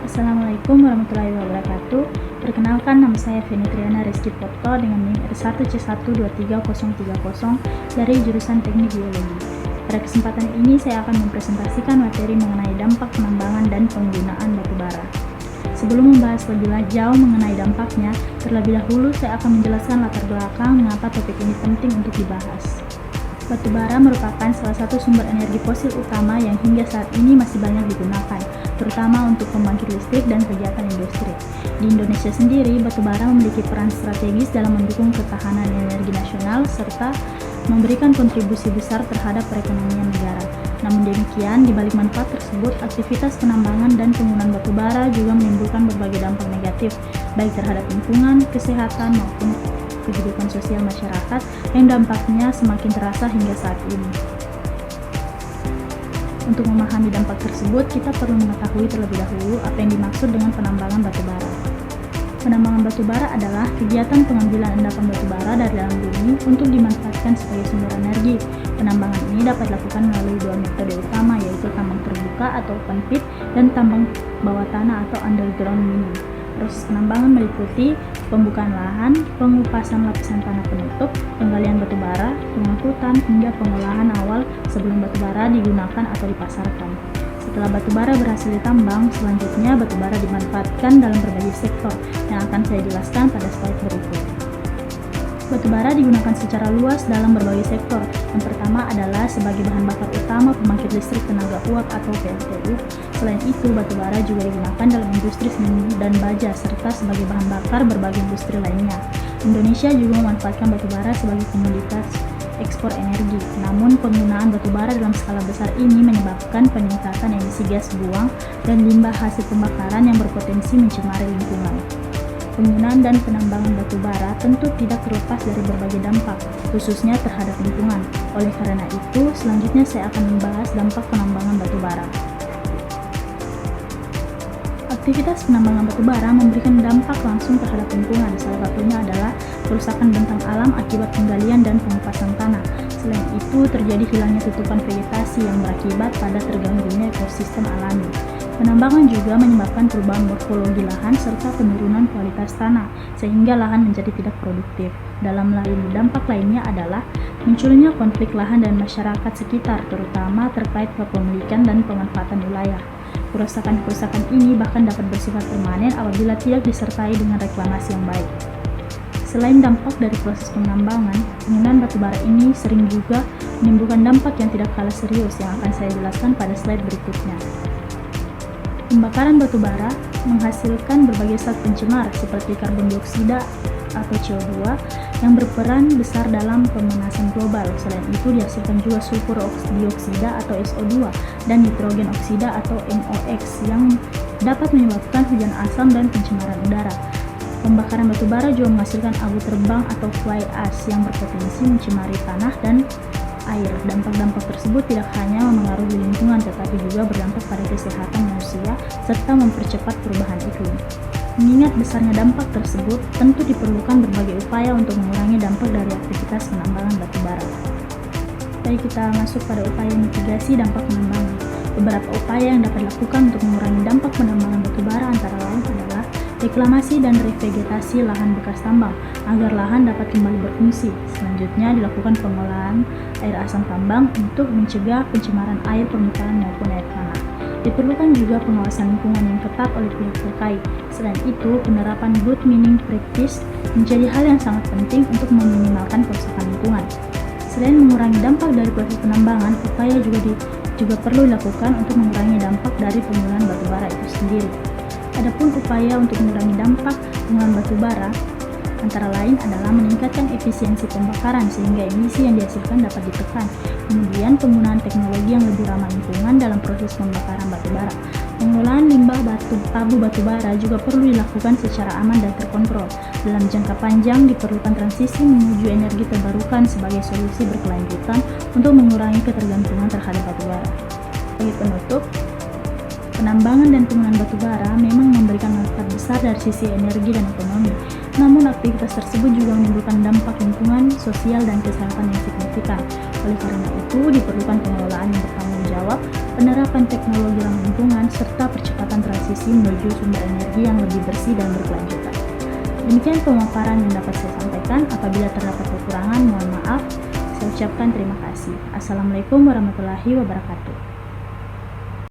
Assalamualaikum warahmatullahi wabarakatuh. Perkenalkan, nama saya Feni Triana Rizky Porto dengan NIM R1C123030 dari jurusan Teknik Biologi. Pada kesempatan ini saya akan mempresentasikan materi mengenai dampak penambangan dan penggunaan batu bara. Sebelum membahas lebih jauh mengenai dampaknya, terlebih dahulu saya akan menjelaskan latar belakang mengapa topik ini penting untuk dibahas. Batu bara merupakan salah satu sumber energi fosil utama yang hingga saat ini masih banyak digunakan, terutama untuk pembangkit listrik dan kegiatan industri. Di Indonesia sendiri, batu bara memiliki peran strategis dalam mendukung ketahanan energi nasional serta memberikan kontribusi besar terhadap perekonomian negara. Namun demikian, di balik manfaat tersebut, aktivitas penambangan dan penggunaan batu bara juga menimbulkan berbagai dampak negatif, baik terhadap lingkungan, kesehatan, maupun kehidupan sosial masyarakat yang dampaknya semakin terasa hingga saat ini. Untuk memahami dampak tersebut, kita perlu mengetahui terlebih dahulu apa yang dimaksud dengan penambangan batu bara. Penambangan batu bara adalah kegiatan pengambilan endapan batu bara dari dalam bumi untuk dimanfaatkan sebagai sumber energi. Penambangan ini dapat dilakukan melalui dua metode utama, yaitu tambang terbuka atau open pit dan tambang bawah tanah atau underground mining. Proses penambangan meliputi pembukaan lahan, pengupasan lapisan tanah penutup, penggalian batu bara, pengangkutan, hingga pengolahan awal sebelum batu bara digunakan atau dipasarkan. Setelah batu bara berhasil ditambang, selanjutnya batu bara dimanfaatkan dalam berbagai sektor yang akan saya jelaskan pada slide berikut. Batu bara digunakan secara luas dalam berbagai sektor. Yang pertama adalah sebagai bahan bakar utama pembangkit listrik tenaga uap atau PLTU. Selain itu, batu bara juga digunakan dalam industri seni dan baja serta sebagai bahan bakar berbagai industri lainnya. Indonesia juga memanfaatkan batu bara sebagai komoditas ekspor energi. Namun, penggunaan batu bara dalam skala besar ini menyebabkan peningkatan emisi gas buang dan limbah hasil pembakaran yang berpotensi mencemari lingkungan. Penggunaan dan penambangan batu bara tentu tidak terlepas dari berbagai dampak, khususnya terhadap lingkungan. Oleh karena itu, selanjutnya saya akan membahas dampak penambangan batu bara. Aktivitas penambangan batu bara memberikan dampak langsung terhadap lingkungan. Salah satunya adalah kerusakan bentang alam akibat penggalian dan pengupasan tanah. Selain itu, terjadi hilangnya tutupan vegetasi yang berakibat pada terganggunya ekosistem alami. Penambangan juga menyebabkan perubahan morfologi lahan serta penurunan kualitas tanah, sehingga lahan menjadi tidak produktif. Dalam dampak lainnya adalah munculnya konflik lahan dan masyarakat sekitar, terutama terkait kepemilikan dan pemanfaatan wilayah. Kerusakan-kerusakan ini bahkan dapat bersifat permanen apabila tidak disertai dengan reklamasi yang baik. Selain dampak dari proses penambangan, penggunaan batu bara ini sering juga menimbulkan dampak yang tidak kalah serius yang akan saya jelaskan pada slide berikutnya. Pembakaran batu bara menghasilkan berbagai zat pencemar seperti karbon dioksida atau CO2 yang berperan besar dalam pemanasan global. Selain itu dihasilkan juga sulfur dioksida atau SO2 dan nitrogen oksida atau NOx yang dapat menyebabkan hujan asam dan pencemaran udara. Pembakaran batu bara juga menghasilkan abu terbang atau fly ash yang berpotensi mencemari tanah dan air. Dampak-dampak tersebut tidak hanya memengaruhi lingkungan tetapi juga berdampak pada kesehatan manusia serta mempercepat perubahan iklim. Mengingat besarnya dampak tersebut, tentu diperlukan berbagai upaya untuk mengurangi dampak dari aktivitas penambangan batu bara. Baik, kita masuk pada upaya mitigasi dampak penambangan. Beberapa upaya yang dapat dilakukan untuk mengurangi dampak penambangan batu bara antara lain adalah reklamasi dan revegetasi lahan bekas tambang agar lahan dapat kembali berfungsi. Selanjutnya dilakukan pengolahan air asam tambang untuk mencegah pencemaran air permukaan maupun air tanah. Diperlukan juga pengawasan lingkungan yang ketat oleh pihak terkait. Selain itu, penerapan good mining practice menjadi hal yang sangat penting untuk meminimalkan kerusakan lingkungan. Selain mengurangi dampak dari proses penambangan, upaya juga perlu dilakukan untuk mengurangi dampak dari penggunaan batu bara itu sendiri. Adapun upaya untuk mengurangi dampak penggunaan batu bara antara lain adalah meningkatkan efisiensi pembakaran sehingga emisi yang dihasilkan dapat ditekan. Kemudian penggunaan teknologi yang lebih ramah lingkungan dalam proses pembakaran batu bara. Pengolahan limbah tabu batu bara juga perlu dilakukan secara aman dan terkontrol. Dalam jangka panjang diperlukan transisi menuju energi terbarukan sebagai solusi berkelanjutan untuk mengurangi ketergantungan terhadap batu bara. Sebagai penutup, penambangan dan penggunaan batu bara memang memberikan manfaat besar dari sisi energi dan ekonomi. Namun aktivitas tersebut juga menimbulkan dampak lingkungan, sosial, dan kesehatan yang signifikan. Oleh karena itu, diperlukan pengelolaan yang bertanggung jawab penerapan teknologi ramah lingkungan, serta percepatan transisi menuju sumber energi yang lebih bersih dan berkelanjutan. Demikian pemaparan yang dapat saya sampaikan. Apabila terdapat kekurangan, mohon maaf. Saya ucapkan terima kasih. Assalamualaikum warahmatullahi wabarakatuh.